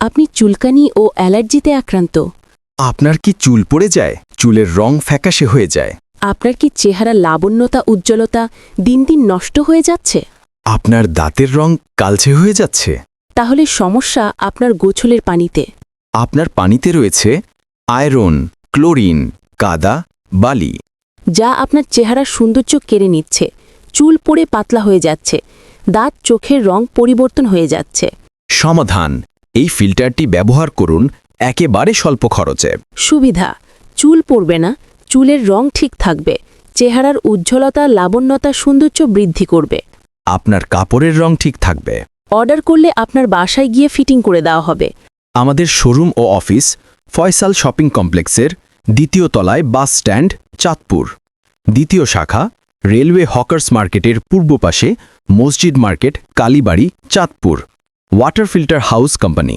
আপনি চুলকানি ও অ্যালার্জিতে আক্রান্ত। আপনার কি চুল পড়ে যায়, চুলের রং ফ্যাকাশে হয়ে যায়? আপনার কি চেহারা লাবণ্যতা উজ্জ্বলতা দিন দিন নষ্ট হয়ে যাচ্ছে? আপনার দাঁতের রং কালচে হয়ে যাচ্ছে? তাহলে সমস্যা আপনার গোছলের পানিতে। আপনার পানিতে রয়েছে আয়রন, ক্লোরিন, কাদা, বালি। যা আপনার চেহারার সৌন্দর্য কেড়ে নিচ্ছে। চুল পড়ে পাতলা হয়ে যাচ্ছে, দাঁত চোখের রং পরিবর্তন হয়ে যাচ্ছে। সমাধান: এই ফিল্টারটি ব্যবহার করুন একেবারে স্বল্প খরচে। সুবিধা: চুল পড়বে না, চুলের রং ঠিক থাকবে, চেহারার উজ্জ্বলতা লাবণ্যতা সৌন্দর্য বৃদ্ধি করবে। আপনার কাপড়ের রং ঠিক থাকবে। অর্ডার করলে আপনার বাসায় গিয়ে ফিটিং করে দেওয়া হবে। আমাদের শোরুম ও অফিস ফয়সাল শপিং কমপ্লেক্সের ২য় তলায়, বাস স্ট্যান্ড, চাঁদপুর। ২য় শাখা রেলওয়ে হকার্স মার্কেটের পূর্ব পাশে, মসজিদ market, Kalibari, Chandpur. Water filter house company.